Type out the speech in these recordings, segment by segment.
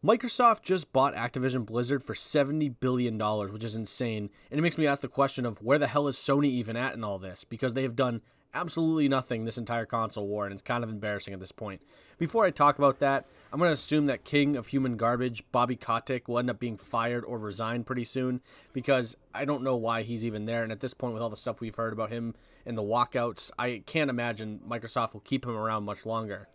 Microsoft just bought Activision Blizzard for $70 billion, which is insane. And it makes me ask the question of where the hell is Sony even at in all this? Because they have done absolutely nothing this entire console war, and it's kind of embarrassing at this point. Before I talk about that, I'm going to assume that King of Human Garbage, Bobby Kotick, will end up being fired or resign pretty soon, because I don't know why he's even there. And at this point, with all the stuff we've heard about him and the walkouts, I can't imagine Microsoft will keep him around much longer.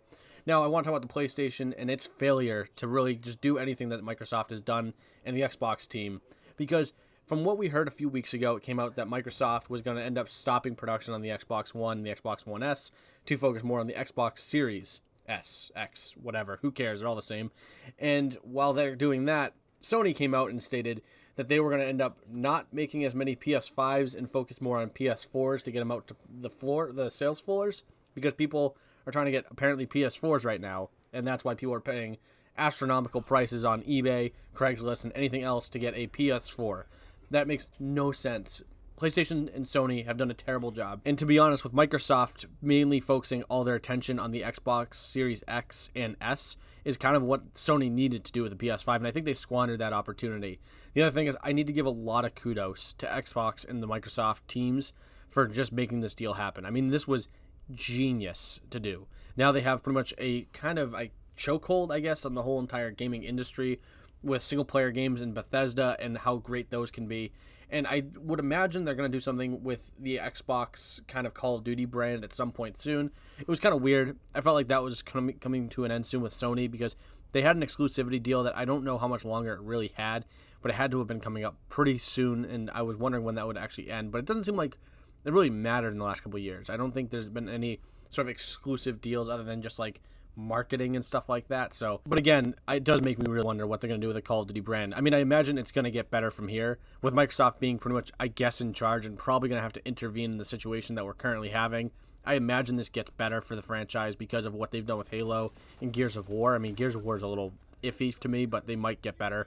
Now, I want to talk about the PlayStation and its failure to really just do anything that Microsoft has done and the Xbox team. Because from what we heard a few weeks ago, it came out that Microsoft was going to end up stopping production on the Xbox One and the Xbox One S to focus more on the Xbox Series S, X, whatever. Who cares? They're all the same. And while they're doing that, Sony came out and stated that they were going to end up not making as many PS5s and focus more on PS4s to get them out to the sales floors, because people are trying to get apparently PS4s right now, and that's why people are paying astronomical prices on eBay, Craigslist, and anything else to get a PS4. That makes no sense. PlayStation and Sony have done a terrible job. And to be honest, with Microsoft mainly focusing all their attention on the Xbox Series X and S is kind of what Sony needed to do with the PS5, and I think they squandered that opportunity. The other thing is I need to give a lot of kudos to Xbox and the Microsoft teams for just making this deal happen. I mean, this was genius to do. Now they have pretty much a kind of a chokehold, I guess, on the whole entire gaming industry with single-player games in Bethesda and how great those can be. And I would imagine they're going to do something with the Xbox kind of Call of Duty brand at some point soon. It was kind of weird. I felt like that was coming to an end soon with Sony, because they had an exclusivity deal that I don't know how much longer it really had, but it had to have been coming up pretty soon, and I was wondering when that would actually end. But it doesn't seem like it really mattered in the last couple of years. I don't think there's been any sort of exclusive deals other than just like marketing and stuff like that. So, but again, it does make me really wonder what they're going to do with the Call of Duty brand. I mean, I imagine it's going to get better from here with Microsoft being pretty much, I guess, in charge and probably going to have to intervene in the situation that we're currently having. I imagine this gets better for the franchise because of what they've done with Halo and Gears of War. I mean, Gears of War is a little iffy to me, but they might get better.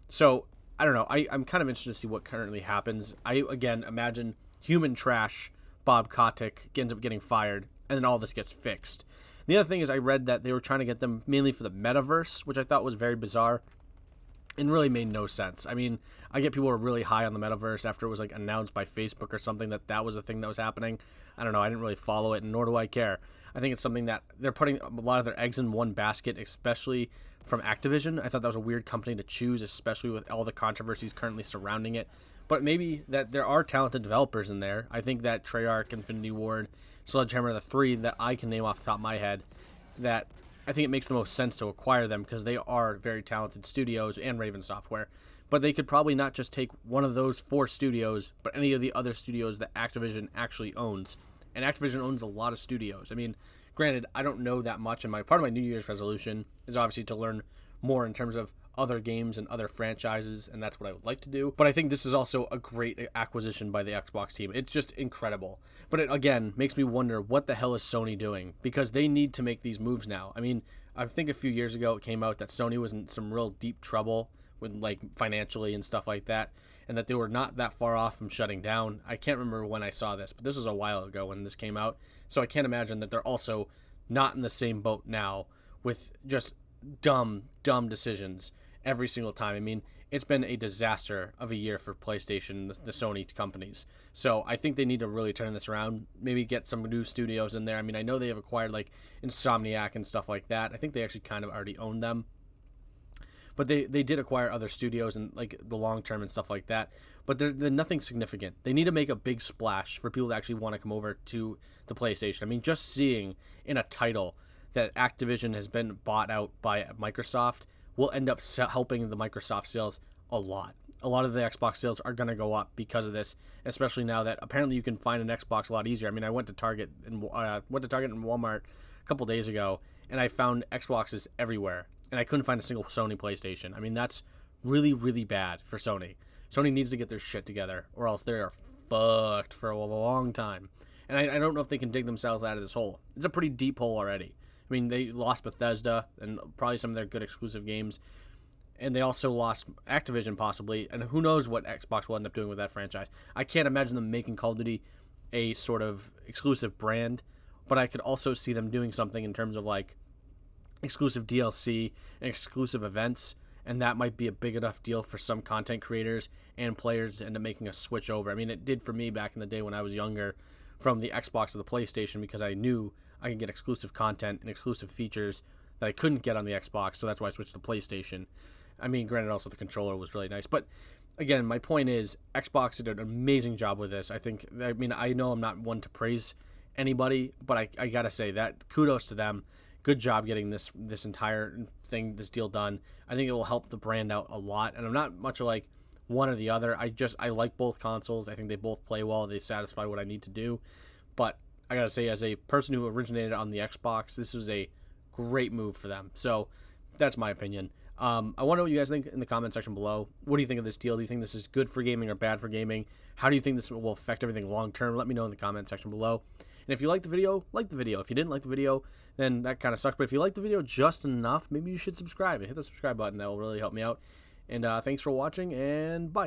So, I don't know. I'm kind of interested to see what currently happens. I, again, imagine human trash Bob Kotick ends up getting fired, and then all this gets fixed. The other thing is I read that they were trying to get them mainly for the metaverse, which I thought was very bizarre and really made no sense. I mean, I get people were really high on the metaverse after it was like announced by Facebook or something that was a thing that was happening. I don't know. I didn't really follow it, and nor do I care. I think it's something that they're putting a lot of their eggs in one basket, especially from Activision. I thought that was a weird company to choose, especially with all the controversies currently surrounding it. But maybe that there are talented developers in there. I think that Treyarch, Infinity Ward, Sledgehammer, the three that I can name off the top of my head, that I think it makes the most sense to acquire them because they are very talented studios, and Raven Software. But they could probably not just take one of those 4 studios, but any of the other studios that Activision actually owns. And Activision owns a lot of studios. I mean, granted, I don't know that much, and part of my New Year's resolution is obviously to learn more in terms of other games and other franchises, and that's what I would like to do. But I think this is also a great acquisition by the Xbox team. It's just incredible. But it, again, makes me wonder what the hell is Sony doing, because they need to make these moves now. I mean, I think a few years ago it came out that Sony was in some real deep trouble with like financially and stuff like that, and that they were not that far off from shutting down. I can't remember when I saw this, but this was a while ago when this came out. So I can't imagine that they're also not in the same boat now with just dumb decisions every single time. I mean, it's been a disaster of a year for PlayStation, the Sony companies. So I think they need to really turn this around, maybe get some new studios in there. I mean, I know they have acquired like Insomniac and stuff like that. I think they actually kind of already own them. But they did acquire other studios and like the long term and stuff like that. But they're nothing significant. They need to make a big splash for people to actually want to come over to the PlayStation. I mean, just seeing in a title that Activision has been bought out by Microsoft will end up helping the Microsoft sales a lot. A lot of the Xbox sales are going to go up because of this, especially now that apparently you can find an Xbox a lot easier. I mean, I went to Target and Walmart a couple days ago, and I found Xboxes everywhere, and I couldn't find a single Sony PlayStation. I mean, that's really, really bad for Sony. Sony needs to get their shit together, or else they are fucked for a long time. And I don't know if they can dig themselves out of this hole. It's a pretty deep hole already. I mean, they lost Bethesda and probably some of their good exclusive games. And they also lost Activision possibly. And who knows what Xbox will end up doing with that franchise. I can't imagine them making Call of Duty a sort of exclusive brand. But I could also see them doing something in terms of like exclusive DLC and exclusive events. and that might be a big enough deal for some content creators and players to end up making a switch over. I mean, it did for me back in the day when I was younger from the Xbox to the PlayStation, because I knew I could get exclusive content and exclusive features that I couldn't get on the Xbox, so that's why I switched to PlayStation. I mean, granted, also the controller was really nice, but again, my point is Xbox did an amazing job with this. I mean, I know I'm not one to praise anybody, but I gotta say that kudos to them. Good job getting this entire thing, this deal done. I think it will help the brand out a lot, and I'm not much like one or the other. I like both consoles. I think they both play well. They satisfy what I need to do, but I gotta say, as a person who originated on the Xbox, this was a great move for them. So that's my opinion. I want to know what you guys think in the comment section below. What do you think of this deal? Do you think this is good for gaming or bad for gaming? How do you think this will affect everything long term? Let me know in the comment section below. And if you liked the video, like the video. If you didn't like the video, then that kind of sucks. But if you liked the video just enough, maybe you should subscribe and hit the subscribe button. That will really help me out. And thanks for watching, and bye.